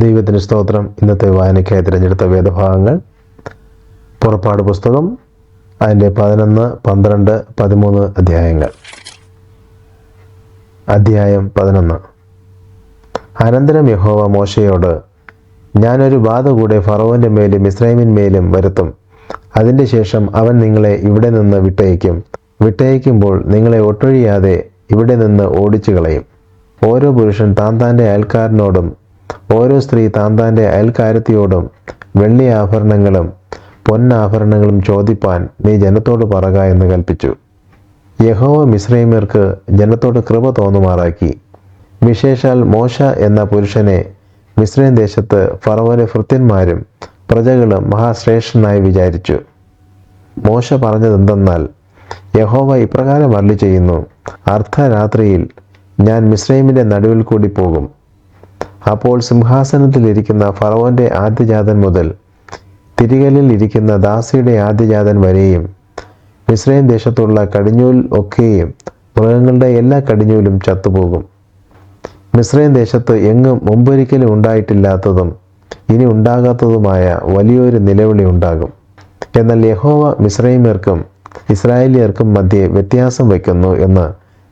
ദൈവത്തിന് സ്തോത്രം. ഇന്നത്തെ വായനയ്ക്കായി തിരഞ്ഞെടുത്ത വേദഭാഗങ്ങൾ പുറപ്പാട് പുസ്തകം അതിൻ്റെ 11, 12, 13 അധ്യായങ്ങൾ. അധ്യായം 11. അനന്തരം യഹോവ മോശയോട്, ഞാനൊരു ബാധ കൂടെ ഫറവോൻ്റെ മേലും മിസ്രയീമിന്മേലും വരുത്തും. അതിൻ്റെ ശേഷം അവൻ നിങ്ങളെ ഇവിടെ നിന്ന് വിട്ടയക്കുമ്പോൾ നിങ്ങളെ ഒട്ടൊഴിയാതെ ഇവിടെ നിന്ന് ഓടിച്ചു കളയും. ഓരോ പുരുഷൻ താന്താൻ്റെ അയൽക്കാരനോടും ഓരോ സ്ത്രീ താന്താൻ്റെ അയൽക്കാരത്തിയോടും വെള്ളി ആഭരണങ്ങളും പൊന്നാഭരണങ്ങളും ചോദിപ്പാൻ നീ ജനത്തോട് പറക എന്ന് കൽപ്പിച്ചു. യഹോവ മിസ്രയീമ്യർക്ക് ജനത്തോട് കൃപ തോന്നുമാറാക്കി. വിശേഷാൽ മോശ എന്ന പുരുഷനെ മിസ്രയീം ദേശത്ത് ഫറവോന്റെ ഭൃത്യന്മാരും പ്രജകളും മഹാശ്രേഷ്ഠനായി വിചാരിച്ചു. മോശ പറഞ്ഞതെന്തെന്നാൽ, യഹോവ ഇപ്രകാരം അരുളി ചെയ്യുന്നു, അർദ്ധരാത്രിയിൽ ഞാൻ മിസ്രയീമിൻ്റെ നടുവിൽ കൂടി പോകും. അപ്പോൾ സിംഹാസനത്തിലിരിക്കുന്ന ഫറവോന്റെ ആദ്യജാതൻ മുതൽ തിരികല്ലിൽ ഇരിക്കുന്ന ദാസിയുടെ ആദ്യജാതൻ വരെയും മിസ്രയീം ദേശത്തുള്ള കടിഞ്ഞൂൽ ഒക്കെയും മൃഗങ്ങളുടെ എല്ലാ കടിഞ്ഞൂലും ചത്തുപോകും. മിസ്രയീം ദേശത്ത് എങ്ങും മുമ്പൊരിക്കലും ഉണ്ടായിട്ടില്ലാത്തതും ഇനി ഉണ്ടാകാത്തതുമായ വലിയൊരു നിലവിളി ഉണ്ടാകും. എന്നാൽ യഹോവ മിസ്രയീമ്യർക്കും ഇസ്രായേലിയർക്കും മധ്യേ വ്യത്യാസം വയ്ക്കുന്നു എന്ന്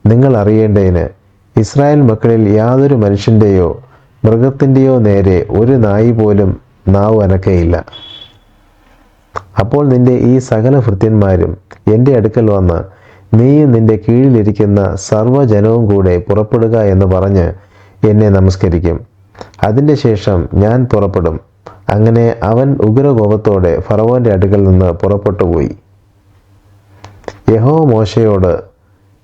നിങ്ങൾ അറിയേണ്ടതിന് ഇസ്രായേൽ മക്കളിൽ യാതൊരു മനുഷ്യൻ്റെയോ മൃഗത്തിൻ്റെയോ നേരെ ഒരു നായി പോലും നാവ് അനക്കയില്ല. അപ്പോൾ നിന്റെ ഈ സകല ഭൃത്യന്മാരും എൻ്റെ അടുക്കൽ വന്ന് നീയും നിന്റെ കീഴിലിരിക്കുന്ന സർവ്വജനവും കൂടെ പുറപ്പെടുക എന്ന് പറഞ്ഞ് എന്നെ നമസ്കരിക്കും. അതിൻ്റെ ശേഷം ഞാൻ പുറപ്പെടും. അങ്ങനെ അവൻ ഉഗ്രകോപത്തോടെ ഫറവോന്റെ അടുക്കൽ നിന്ന് പുറപ്പെട്ടു പോയി. യഹോവ മോശയോട്,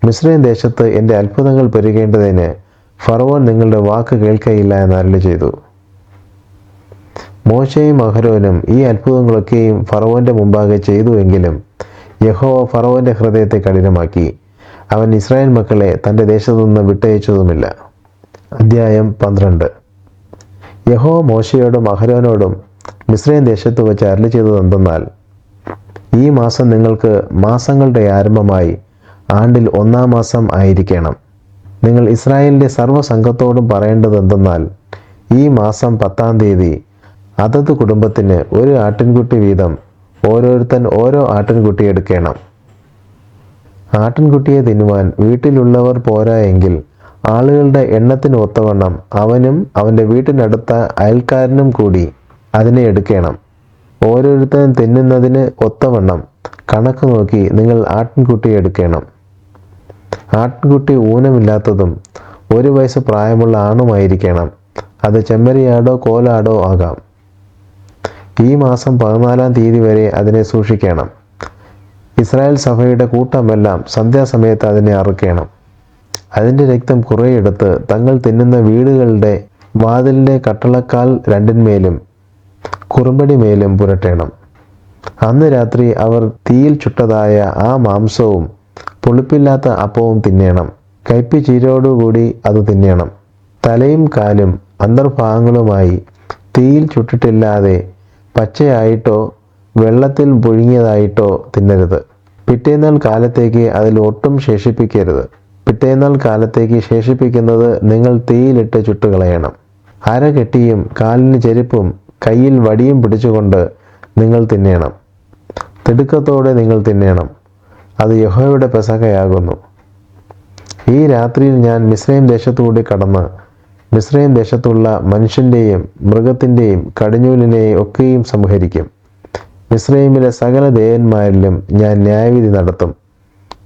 മിസ്രയീം ദേശത്ത് എൻ്റെ അത്ഭുതങ്ങൾ പെരുകേണ്ടതിന് ഫറവോൻ നിങ്ങളുടെ വാക്ക് കേൾക്കയില്ല എന്ന് അരുളി ചെയ്തു. മോശയും അഹരോനും ഈ അത്ഭുതങ്ങളൊക്കെയും ഫറവോന്റെ മുമ്പാകെ ചെയ്തുവെങ്കിലും യഹോവ ഫറവോന്റെ ഹൃദയത്തെ കഠിനമാക്കി. അവൻ ഇസ്രായേൽ മക്കളെ തൻ്റെ ദേശത്തു നിന്ന് വിട്ടയച്ചതുമില്ല. അധ്യായം 12. യഹോവ മോശയോടും അഹരോനോടും മിസ്രയീം ദേശത്ത് വെച്ച് അരുളി ചെയ്തതെന്തെന്നാൽ, ഈ മാസം നിങ്ങൾക്ക് മാസങ്ങളുടെ ആരംഭമായി ആണ്ടിൽ 1-ാം മാസം ആയിരിക്കണം. നിങ്ങൾ ഇസ്രായേലിൻ്റെ സർവ്വസംഘത്തോടും പറയേണ്ടതെന്തെന്നാൽ, ഈ മാസം 10-ാം തീയതി അതത് കുടുംബത്തിന് ഒരു ആട്ടിൻകുട്ടി വീതം ഓരോരുത്തൻ ഓരോ ആട്ടിൻകുട്ടി എടുക്കണം. ആട്ടിൻകുട്ടിയെ തിന്നുവാൻ വീട്ടിലുള്ളവർ പോരാ എങ്കിൽ ആളുകളുടെ എണ്ണത്തിന് ഒത്തവണ്ണം അവനും അവൻ്റെ വീട്ടിനടുത്ത അയൽക്കാരനും കൂടി അതിനെ എടുക്കണം. ഓരോരുത്തരും തിന്നുന്നതിന് ഒത്തവണ്ണം കണക്ക് നോക്കി നിങ്ങൾ ആട്ടിൻകുട്ടിയെ എടുക്കണം. ആട്ടിൻകുട്ടി ഊനമില്ലാത്തതും 1 വയസ്സ് പ്രായമുള്ള ആണുമായിരിക്കണം. അത് ചെമ്മരിയാടോ കോലാടോ ആകാം. ഈ മാസം 14-ാം തീയതി വരെ അതിനെ സൂക്ഷിക്കണം. ഇസ്രായേൽ സഭയുടെ കൂട്ടമെല്ലാം സന്ധ്യാസമയത്ത് അതിനെ അറുക്കണം. അതിൻ്റെ രക്തം കുറേ എടുത്ത് തങ്ങൾ തിന്നുന്ന വീടുകളുടെ വാതിലിൻ്റെ കട്ടളക്കാൽ രണ്ടിന്മേലും കുറുമ്പടി മേലും പുരട്ടണം. അന്ന് രാത്രി അവർ തീയിൽ ചുട്ടതായ ആ മാംസവും പുളിപ്പില്ലാത്ത അപ്പവും തിന്നണം. കയ്പ് അത് തിന്നണം. തലയും കാലും അന്തർഭാഗങ്ങളുമായി തീയിൽ ചുട്ടിട്ടില്ലാതെ പച്ചയായിട്ടോ വെള്ളത്തിൽ പുഴുങ്ങിയതായിട്ടോ തിന്നരുത്. പിറ്റേന്നാൾ കാലത്തേക്ക് അതിൽ ഒട്ടും ശേഷിപ്പിക്കരുത്. പിറ്റേന്നാൾ കാലത്തേക്ക് ശേഷിപ്പിക്കുന്നത് നിങ്ങൾ തീയിലിട്ട് ചുട്ടുകളയണം. അര കെട്ടിയും കാലിന് ചെരുപ്പും കയ്യിൽ വടിയും പിടിച്ചുകൊണ്ട് നിങ്ങൾ തിന്നണം. തിടുക്കത്തോടെ നിങ്ങൾ തിന്നണം. അത് യഹോവയുടെ പെസഹയാകുന്നു. ഈ രാത്രിയിൽ ഞാൻ മിസ്രയീം ദേശത്തുകൂടി കടന്ന് മിസ്രയീം ദേശത്തുള്ള മനുഷ്യൻ്റെയും മൃഗത്തിൻ്റെയും കടിഞ്ഞൂലിനെയും ഒക്കെയും സംഹരിക്കും. മിസ്രയീമിലെ സകല ദേവന്മാരിലും ഞാൻ ന്യായവിധി നടത്തും.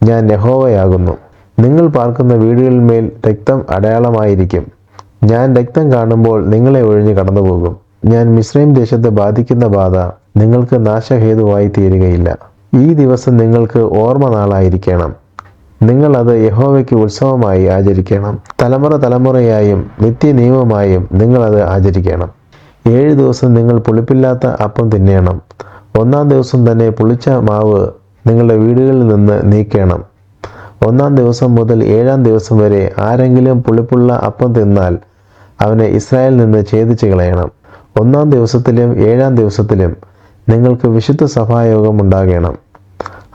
ഞാൻ യഹോവയാകുന്നു. നിങ്ങൾ പാർക്കുന്ന വീടുകളിന്മേൽ രക്തം അടയാളമായിരിക്കും. ഞാൻ രക്തം കാണുമ്പോൾ നിങ്ങളെ ഒഴിഞ്ഞ് കടന്നുപോകും. ഞാൻ മിസ്രയീം ദേശത്ത് ബാധിക്കുന്ന ബാധ നിങ്ങൾക്ക് നാശഹേതുവായി തീരുകയില്ല. ഈ ദിവസം നിങ്ങൾക്ക് ഓർമ്മ നാളായിരിക്കണം. നിങ്ങൾ അത് യഹോവയ്ക്ക് ഉത്സവമായി ആചരിക്കണം. തലമുറയായും നിത്യനിയമമായും നിങ്ങളത് ആചരിക്കണം. 7 ദിവസം നിങ്ങൾ പുളിപ്പില്ലാത്ത അപ്പം തിന്നണം. 1-ാം ദിവസം തന്നെ പുളിച്ച മാവ് നിങ്ങളുടെ വീടുകളിൽ നിന്ന് നീക്കണം. 1-ാം ദിവസം മുതൽ 7-ാം ദിവസം വരെ ആരെങ്കിലും പുളിപ്പുള്ള അപ്പം തിന്നാൽ അവനെ ഇസ്രായേലിൽ നിന്ന് ഛേദിച്ച് കളയണം. 1-ാം ദിവസത്തിലും 7-ാം ദിവസത്തിലും നിങ്ങൾക്ക് വിശുദ്ധ സഭായോഗം ഉണ്ടാകണം.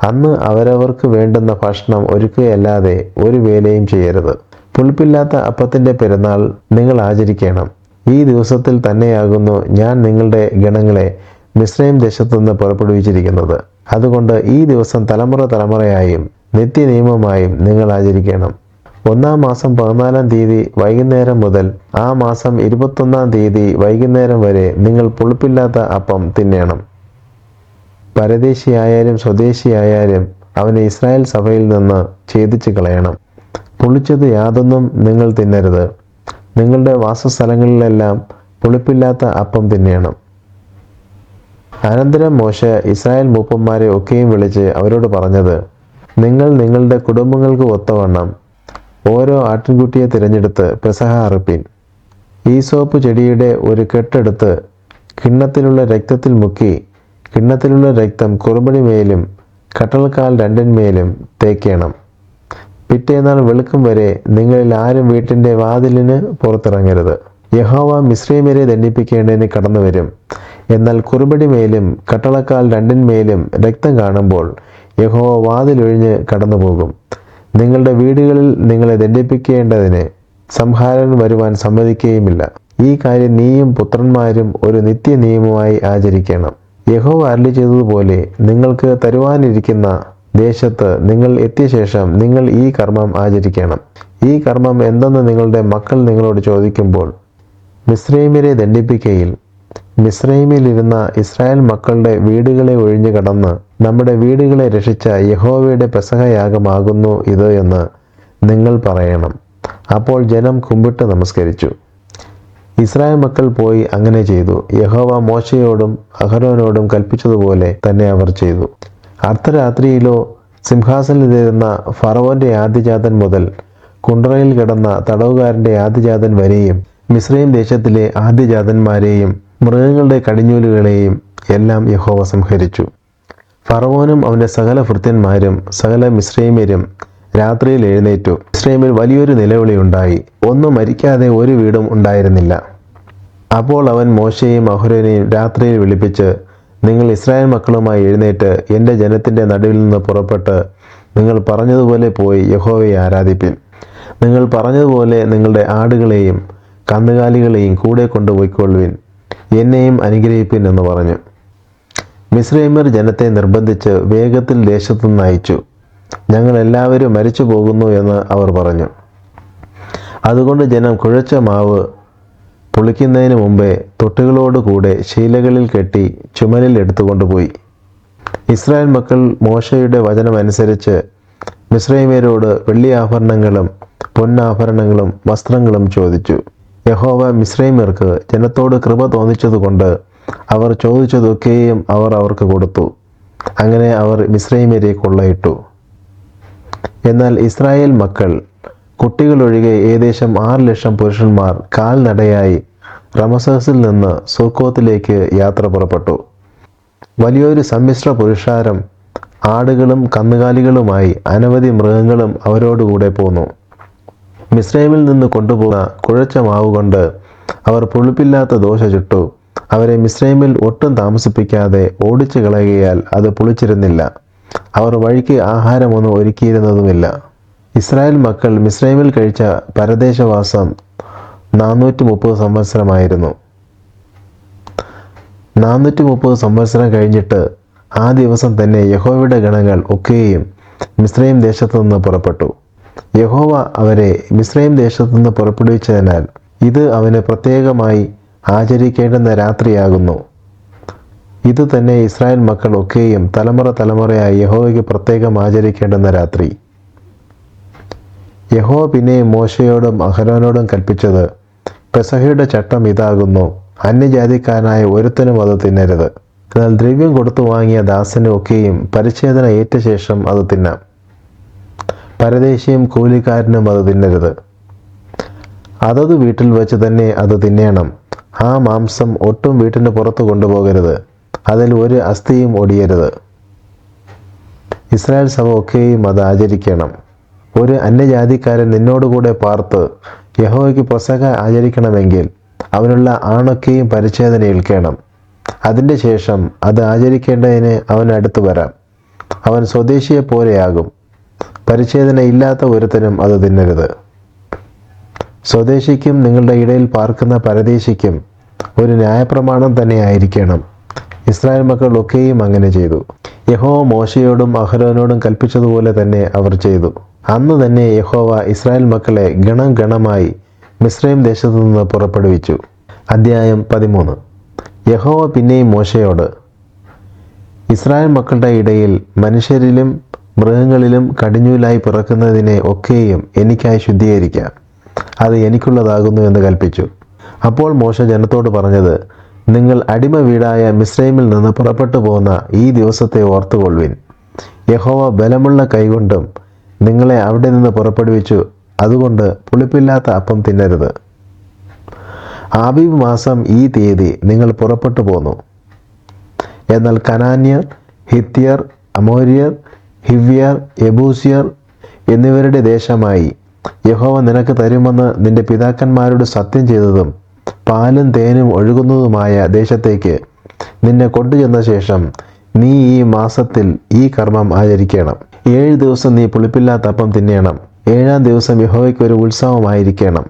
അന്ന് അവരവർക്ക് വേണ്ടുന്ന ഭക്ഷണം ഒരുക്കുകയല്ലാതെ ഒരു വേലയും ചെയ്യരുത്. പുളിപ്പില്ലാത്ത അപ്പത്തിൻ്റെ പെരുന്നാൾ നിങ്ങൾ ആചരിക്കണം. ഈ ദിവസത്തിൽ തന്നെയാകുന്നു ഞാൻ നിങ്ങളുടെ ഗണങ്ങളെ മിസ്രൈം ദേശത്തുനിന്ന് പുറപ്പെടുവിച്ചിരിക്കുന്നത്. അതുകൊണ്ട് ഈ ദിവസം തലമുറ തലമുറയായും നിത്യനിയമമായും നിങ്ങൾ ആചരിക്കണം. 1-ാം മാസം 14-ാം തീയതി വൈകുന്നേരം മുതൽ ആ മാസം 21-ാം തീയതി വൈകുന്നേരം വരെ നിങ്ങൾ പുളിപ്പില്ലാത്ത അപ്പം തിന്നേണം. പരദേശിയായാലും സ്വദേശിയായാലും അവനെ ഇസ്രായേൽ സഭയിൽ നിന്ന് ഛേദിച്ച് കളയണം. പുളിച്ചത് യാതൊന്നും നിങ്ങൾ തിന്നരുത്. നിങ്ങളുടെ വാസസ്ഥലങ്ങളിലെല്ലാം പുളിപ്പില്ലാത്ത അപ്പം തിന്നേണം. അനന്തരം മോശെ ഇസ്രായേൽ മൂപ്പന്മാരെ ഒക്കെയും വിളിച്ച് അവരോട് പറഞ്ഞത്, നിങ്ങൾ നിങ്ങളുടെ കുടുംബങ്ങൾക്ക് ഒത്തവണ്ണം ഓരോ ആട്ടിൻകുട്ടിയെ തിരഞ്ഞെടുത്ത് പെസഹ അറുപ്പിൻ. ഈസോപ്പ് ചെടിയുടെ ഒരു കെട്ടെടുത്ത് കിണ്ണത്തിലുള്ള രക്തത്തിൽ മുക്കി കിണ്ണത്തിലുള്ള രക്തം കുറുബണിമേലും കട്ടളക്കാൽ രണ്ടിന്മേലും തേക്കണം. പിറ്റേന്നാൾ വെളുക്കും വരെ നിങ്ങളിൽ ആരും വീട്ടിൻ്റെ വാതിലിന് പുറത്തിറങ്ങരുത്. യഹോവ മിസ്രൈമ്യരെ ദണ്ഡിപ്പിക്കേണ്ടതിന് കടന്നു വരും. എന്നാൽ കുറുബടിമേലും കട്ടളക്കാൽ രണ്ടിന്മേലും രക്തം കാണുമ്പോൾ യഹോവ വാതിലൊഴിഞ്ഞ് കടന്നുപോകും. നിങ്ങളുടെ വീടുകളിൽ നിങ്ങളെ ദണ്ഡിപ്പിക്കേണ്ടതിന് സംഹാരൻ വരുവാൻ സമ്മതിക്കുകയുമില്ല. ഈ കാര്യം നീയും പുത്രന്മാരും ഒരു നിത്യനിയമമായി ആചരിക്കണം. യഹോവ അരുളി ചെയ്തതുപോലെ നിങ്ങൾക്ക് തരുവാനിരിക്കുന്ന ദേശത്ത് നിങ്ങൾ എത്തിയ ശേഷം നിങ്ങൾ ഈ കർമ്മം ആചരിക്കണം. ഈ കർമ്മം എന്തെന്ന് നിങ്ങളുടെ മക്കൾ നിങ്ങളോട് ചോദിക്കുമ്പോൾ, മിസ്രൈമ്യരെ ദണ്ഡിപ്പിക്കയിൽ മിസ്രൈമിലിരുന്ന ഇസ്രായേൽ മക്കളുടെ വീടുകളെ ഒഴിഞ്ഞു കടന്ന് നമ്മുടെ വീടുകളെ രക്ഷിച്ച യഹോവയുടെ പെസഹയാഗമാകുന്നു ഇത് എന്ന് നിങ്ങൾ പറയണം. അപ്പോൾ ജനം കുമ്പിട്ട് നമസ്കരിച്ചു. ഇസ്രായേൽ മക്കൾ പോയി അങ്ങനെ ചെയ്തു. യഹോവ മോശയോടും അഹരോനോടും കൽപ്പിച്ചതുപോലെ തന്നെ അവർ ചെയ്തു. അർദ്ധരാത്രിയിലോ സിംഹാസനത്തിലിരുന്ന ഫറവോന്റെ ആദ്യജാതൻ മുതൽ കുണ്ടറയിൽ കിടന്ന തടവുകാരൻ്റെ ആദ്യജാതൻ വരെയും മിസ്രൈം ദേശത്തിലെ ആദ്യജാതന്മാരെയും മൃഗങ്ങളുടെ കടിഞ്ഞൂലുകളെയും എല്ലാം യഹോവ സംഹരിച്ചു. ഫറവോനും അവൻ്റെ സകല ഭൃത്യന്മാരും സകല മിസ്രൈമ്യരും രാത്രിയിൽ എഴുന്നേറ്റു. മിസ്രൈമിൽ വലിയൊരു നിലവിളി ഉണ്ടായി. ഒന്നും മരിക്കാതെ ഒരു വീടും ഉണ്ടായിരുന്നില്ല. അപ്പോൾ അവൻ മോശയെയും അഹരോനെയും രാത്രിയിൽ വിളിപ്പിച്ച്, നിങ്ങൾ ഇസ്രായേൽ മക്കളുമായി എഴുന്നേറ്റ് എൻ്റെ ജനത്തിൻ്റെ നടുവിൽ നിന്ന് പുറപ്പെട്ട് നിങ്ങൾ പറഞ്ഞതുപോലെ പോയി യഹോവയെ ആരാധിപ്പിൻ. നിങ്ങൾ പറഞ്ഞതുപോലെ നിങ്ങളുടെ ആടുകളെയും കന്നുകാലികളെയും കൂടെ കൊണ്ടുപോയിക്കൊള്ളുവിൻ. എന്നെയും അനുഗ്രഹിപ്പിൻ എന്ന് പറഞ്ഞു. മിസ്രൈമ്യർ ജനത്തെ നിർബന്ധിച്ച് വേഗത്തിൽ ദേശത്തുനിന്ന് അയച്ചു. ഞങ്ങൾ എല്ലാവരും മരിച്ചു പോകുന്നു എന്ന് അവർ പറഞ്ഞു. അതുകൊണ്ട് ജനം കുഴച്ച മാവ് പുളിക്കുന്നതിന് മുമ്പേ തൊട്ടികളോടുകൂടെ ശീലകളിൽ കെട്ടി ചുമലിൽ എടുത്തുകൊണ്ടുപോയി. ഇസ്രായേൽ മക്കൾ മോശയുടെ വചനമനുസരിച്ച് മിസ്രൈമ്യരോട് വെള്ളിയാഭരണങ്ങളും പൊന്നാഭരണങ്ങളും വസ്ത്രങ്ങളും ചോദിച്ചു. യഹോവ മിസ്രൈമ്യർക്ക് ജനത്തോട് കൃപ തോന്നിച്ചതുകൊണ്ട് അവർ ചോദിച്ചതൊക്കെയും അവർ അവർക്ക് കൊടുത്തു. അങ്ങനെ അവർ മിസ്രൈമ്യരെ കൊള്ളയിട്ടു. എന്നാൽ ഇസ്രായേൽ മക്കൾ കുട്ടികളൊഴികെ ഏകദേശം 6 ലക്ഷം പുരുഷന്മാർ കാൽനടയായി റമസസിൽ നിന്ന് സുക്കോത്തിലേക്ക് യാത്ര പുറപ്പെട്ടു. വലിയൊരു സമ്മിശ്ര പുരുഷാരം ആടുകളും കന്നുകാലികളുമായി അനവധി മൃഗങ്ങളും അവരോടുകൂടെ പോന്നു. മിസ്രൈമിൽ നിന്ന് കൊണ്ടുപോകുന്ന കുഴച്ച മാവ് കൊണ്ട് അവർ പുളിപ്പില്ലാത്ത ദോശ ചുട്ടു. അവരെ മിസ്രൈമിൽ ഒട്ടും താമസിപ്പിക്കാതെ ഓടിച്ചു കളയുകയാൽ അത് പുളിച്ചിരുന്നില്ല. അവർ വഴിക്ക് ആഹാരമൊന്നും ഒരുക്കിയിരുന്നതുമില്ല. ഇസ്രായേൽ മക്കൾ മിസ്രൈമിൽ കഴിച്ച പരദേശവാസം 430 സംവത്സരമായിരുന്നു. 430 സംവത്സരം കഴിഞ്ഞിട്ട് ആ ദിവസം തന്നെ യഹോവയുടെ ഗണങ്ങൾ ഒക്കെയും മിസ്രൈം ദേശത്തു നിന്ന് പുറപ്പെട്ടു. യഹോവ അവരെ മിസ്രൈം ദേശത്തു നിന്ന് പുറപ്പെടുവിച്ചതിനാൽ ഇത് അവന് പ്രത്യേകമായി ആചരിക്കേണ്ടുന്ന രാത്രിയാകുന്നു. ഇത് തന്നെ ഇസ്രായേൽ മക്കൾ ഒക്കെയും തലമുറ തലമുറയായി യഹോവയ്ക്ക് പ്രത്യേകം ആചരിക്കേണ്ടുന്ന രാത്രി. യഹോവ പിന്നെ മോശയോടും അഹരോനോടും കൽപ്പിച്ചത്, പെസഹയുടെ ചട്ടം ഇതാകുന്നു, അന്യജാതിക്കാരനായ ഒരുത്തനും അത് തിന്നരുത്. എന്നാൽ ദ്രവ്യം കൊടുത്തു വാങ്ങിയ ദാസന് ഒക്കെയും പരിച്ഛേദന ഏറ്റ ശേഷം അത് തിന്നാം. പരദേശിയും കൂലിക്കാരനും അത് തിന്നരുത്. അതത് വീട്ടിൽ വെച്ച് തന്നെ അത് തിന്നേണം. ആ മാംസം ഒട്ടും വീട്ടിന് പുറത്ത് കൊണ്ടുപോകരുത്. അതിൽ ഒരു അസ്ഥിയും ഒടിയരുത്. ഇസ്രായേൽ സഭ ഒക്കെയും അത് ആചരിക്കണം. ഒരു അന്യജാതിക്കാരൻ നിന്നോടുകൂടെ പാർത്ത് യഹോവയ്ക്ക് പെസഹ ആചരിക്കണമെങ്കിൽ അവനുള്ള ആണൊക്കെയും പരിച്ഛേദന ഏൽക്കണം. അതിൻ്റെ ശേഷം അത് ആചരിക്കേണ്ടതിന് അവൻ അടുത്ത് വരാം. അവൻ സ്വദേശിയെ പോലെയാകും. പരിച്ഛേദന ഇല്ലാത്ത ഒരുത്തനും അത് തിന്നരുത്. സ്വദേശിക്കും നിങ്ങളുടെ ഇടയിൽ പാർക്കുന്ന പരദേശിക്കും ഒരു ന്യായപ്രമാണം തന്നെ ആയിരിക്കണം. ഇസ്രായേൽ മക്കൾ ഒക്കെയും അങ്ങനെ ചെയ്തു. യഹോവ മോശയോടും അഹരോനോടും കൽപ്പിച്ചതുപോലെ തന്നെ അവർ ചെയ്തു. അന്ന് തന്നെ യഹോവ ഇസ്രായേൽ മക്കളെ ഗണം ഗണമായി മിസ്രൈം ദേശത്തു നിന്ന് പുറപ്പെടുവിച്ചു. അധ്യായം 13. യഹോവ പിന്നെയും മോശയോട്, ഇസ്രായേൽ മക്കളുടെ ഇടയിൽ മനുഷ്യരിലും മൃഗങ്ങളിലും കടിഞ്ഞൂലായി പിറക്കുന്നതിനെ ഒക്കെയും എനിക്കായി ശുദ്ധീകരിക്കാം. അത് എനിക്കുള്ളതാകുന്നു എന്ന് കൽപ്പിച്ചു. അപ്പോൾ മോശ ജനത്തോട് പറഞ്ഞത്, നിങ്ങൾ അടിമ വീടായ മിസ്രൈമിൽ നിന്ന് പുറപ്പെട്ടു പോന്ന ഈ ദിവസത്തെ ഓർത്തുകൊള്ളുവിൻ. യഹോവ ബലമുള്ള കൈകൊണ്ടും നിങ്ങളെ അവിടെ നിന്ന് പുറപ്പെടുവിച്ചു. അതുകൊണ്ട് പുളിപ്പില്ലാത്ത അപ്പം തിന്നരുത്. ആബീബ് മാസം ഈ തീയതി നിങ്ങൾ പുറപ്പെട്ടു പോന്നു. എന്നാൽ കനാന്യർ, ഹിത്യർ, അമോര്യർ, ഹിവ്യർ, യെബൂസ്യർ എന്നിവരുടെ ദേശമായി യഹോവ നിനക്ക് തരുമെന്ന് നിന്റെ പിതാക്കന്മാരോട് സത്യം ചെയ്തതും പാലും തേനും ഒഴുകുന്നതുമായ ദേശത്തേക്ക് നിന്നെ കൊണ്ടുചെന്ന ശേഷം നീ ഈ മാസത്തിൽ ഈ കർമ്മം ആചരിക്കണം. 7 ദിവസം നീ പുളിപ്പില്ലാത്ത അപ്പം തിന്നേണം. 7-ാം ദിവസം യഹോവയ്ക്ക് ഒരു ഉത്സവമായിരിക്കണം.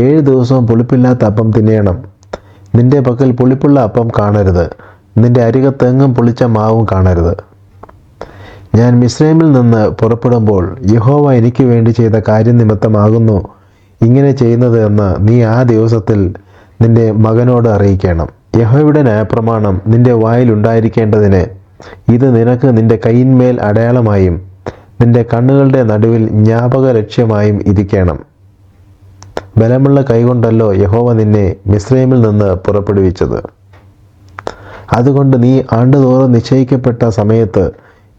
7 ദിവസവും പുളിപ്പില്ലാത്ത അപ്പം തിന്നേണം. നിന്റെ പക്കൽ പുളിപ്പുള്ള അപ്പം കാണരുത്. നിന്റെ അരികത്തെങ്ങും പുളിച്ച മാവും കാണരുത്. ഞാൻ മിസ്രൈമിൽ നിന്ന് പുറപ്പെടുമ്പോൾ യഹോവ എനിക്ക് വേണ്ടി ചെയ്ത കാര്യനിമിത്തമാകുന്നു ഇങ്ങനെ ചെയ്യുന്നത് എന്ന് നീ ആ ദിവസത്തിൽ നിന്റെ മകനോട് അറിയിക്കണം. യഹോവയുടെ ന്യായപ്രമാണം നിന്റെ വായിൽ ഉണ്ടായിരിക്കേണ്ടതിന് ഇത് നിനക്ക് നിന്റെ കൈയിന്മേൽ അടയാളമായും നിന്റെ കണ്ണുകളുടെ നടുവിൽ ജ്ഞാപക ലക്ഷ്യമായും ഇരിക്കണം. ബലമുള്ള കൈകൊണ്ടല്ലോ യഹോവ നിന്നെ മിസ്രൈമിൽ നിന്ന് പുറപ്പെടുവിച്ചത്. അതുകൊണ്ട് നീ ആണ്ടുതോറും നിശ്ചയിക്കപ്പെട്ട സമയത്ത്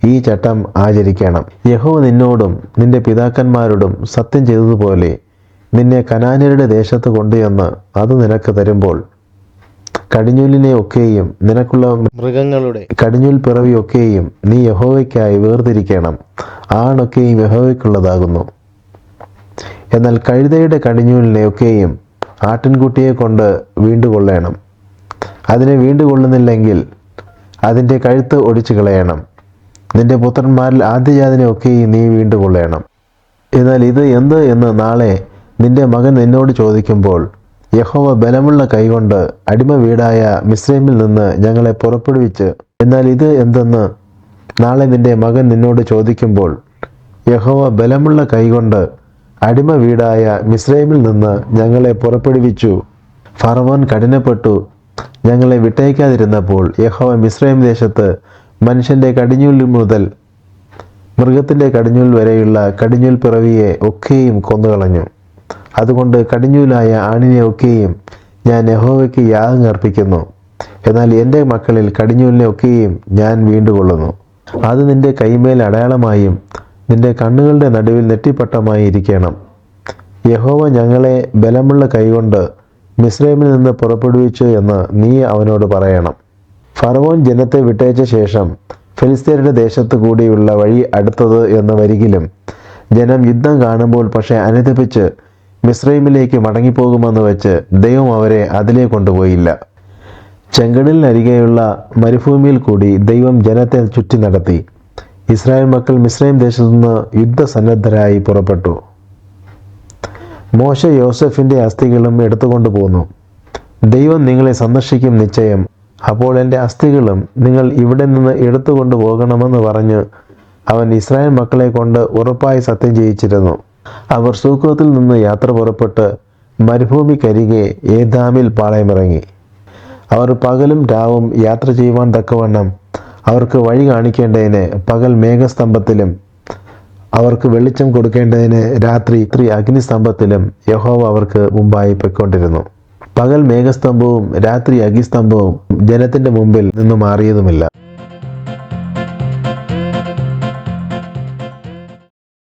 ഈ ചട്ടം ആചരിക്കണം. യഹോവ നിന്നോടും നിന്റെ പിതാക്കന്മാരോടും സത്യം ചെയ്തതുപോലെ നിന്നെ കനാന്യരുടെ ദേശത്ത് കൊണ്ടുചെന്ന് അത് നിനക്ക് തരുമ്പോൾ കടിഞ്ഞൂലിനെ ഒക്കെയും നിനക്കുള്ള മൃഗങ്ങളുടെ കടിഞ്ഞൂൽ പിറവിയൊക്കെയും നീ യഹോവയ്ക്കായി വേർതിരിക്കണം. ആണൊക്കെയും യഹോവയ്ക്കുള്ളതാകുന്നു. എന്നാൽ കഴുതയുടെ കടിഞ്ഞൂലിനെ ഒക്കെയും ആട്ടിൻകുട്ടിയെ കൊണ്ട് വീണ്ടുകൊള്ളണം. അതിനെ വീണ്ടുകൊള്ളുന്നില്ലെങ്കിൽ അതിൻ്റെ കഴുത്ത് ഒടിച്ചു കളയണം. നിന്റെ പുത്രന്മാരിൽ ആദ്യജാതനെ ഒക്കെയും നീ വീണ്ടുകൊള്ളണം. എന്നാൽ ഇത് എന്ത് എന്ന് നാളെ നിന്റെ മകൻ നിന്നോട് ചോദിക്കുമ്പോൾ യഹോവ ബലമുള്ള കൈകൊണ്ട് അടിമ വീടായ മിസ്രൈമിൽ നിന്ന് ഞങ്ങളെ പുറപ്പെടുവിച്ച്, എന്നാൽ ഇത് എന്തെന്ന് നാളെ നിന്റെ മകൻ നിന്നോട് ചോദിക്കുമ്പോൾ യഹോവ ബലമുള്ള കൈകൊണ്ട് അടിമ വീടായ മിസ്രൈമിൽ നിന്ന് ഞങ്ങളെ പുറപ്പെടുവിച്ചു, ഫറവോൻ കഠിനപ്പെട്ടു ഞങ്ങളെ വിട്ടയക്കാതിരുന്നപ്പോൾ യഹോവ മിസ്രൈം ദേശത്ത് മനുഷ്യൻ്റെ കടിഞ്ഞൂൽ മുതൽ മൃഗത്തിൻ്റെ കടിഞ്ഞൂൽ വരെയുള്ള കടിഞ്ഞൂൽ പിറവിയെ ഒക്കെയും കൊന്നുകളഞ്ഞു. അതുകൊണ്ട് കടിഞ്ഞൂലായ ആണിനെ ഒക്കെയും ഞാൻ യഹോവയ്ക്ക് യാഗം അർപ്പിക്കുന്നു. എന്നാൽ എൻ്റെ മക്കളിൽ കടിഞ്ഞൂലിനെ ഒക്കെയും ഞാൻ വീണ്ടുകൊള്ളുന്നു. അത് നിന്റെ കൈമേൽ അടയാളമായും നിന്റെ കണ്ണുകളുടെ നടുവിൽ നെറ്റിപ്പട്ടമായി ഇരിക്കണം. യഹോവ ഞങ്ങളെ ബലമുള്ള കൈകൊണ്ട് മിസ്രൈമിൽ നിന്ന് പുറപ്പെടുവിച്ചു എന്ന് നീ അവനോട് പറയണം. ഫറവോൻ ജനത്തെ വിട്ടയച്ച ശേഷം ഫെലിസ്ത്യരുടെ ദേശത്ത് കൂടിയുള്ള വഴി അടുത്തത് എന്ന് വരികിലും ജനം യുദ്ധം കാണുമ്പോൾ പക്ഷേ അനുതപിച്ച് മിസ്രൈമിലേക്ക് മടങ്ങിപ്പോകുമെന്ന് വെച്ച് ദൈവം അവരെ അതിലേ കൊണ്ടുപോയില്ല. ചെങ്കടലിനരികെയുള്ള മരുഭൂമിയിൽ കൂടി ദൈവം ജനത്തെ ചുറ്റി നടത്തി. ഇസ്രായേൽ മക്കൾ മിസ്രൈം ദേശത്തുനിന്ന് യുദ്ധസന്നദ്ധരായി പുറപ്പെട്ടു. മോശ യോസഫിൻ്റെ അസ്ഥികളും എടുത്തുകൊണ്ടു പോന്നു. ദൈവം നിങ്ങളെ സന്ദർശിക്കും നിശ്ചയം. അപ്പോൾ എൻ്റെ അസ്ഥികളും നിങ്ങൾ ഇവിടെ നിന്ന് എടുത്തുകൊണ്ടു പോകണമെന്ന് പറഞ്ഞ് അവൻ ഇസ്രായേൽ മക്കളെ കൊണ്ട് ഉറപ്പായി സത്യം ചെയ്യിച്ചിരുന്നു. അവർ സൂക്കോത്തിൽ നിന്ന് യാത്ര പുറപ്പെട്ട് മരുഭൂമിക്കരികെ ഏതാമിൽ പാളയമിറങ്ങി. അവർ പകലും രാവും യാത്ര ചെയ്യുവാൻ തക്കവണ്ണം അവർക്ക് വഴി കാണിക്കേണ്ടതിന് പകൽ മേഘസ്തംഭത്തിലും അവർക്ക് വെളിച്ചം കൊടുക്കേണ്ടതിന് രാത്രി അഗ്നിസ്തംഭത്തിലും യഹോവ അവർക്ക് മുമ്പായി പൊയ്ക്കൊണ്ടിരുന്നു. പകൽ മേഘസ്തംഭവും രാത്രി അഗ്നിസ്തംഭവും ജനത്തിൻ്റെ മുമ്പിൽ നിന്ന് മാറിയതുമില്ല.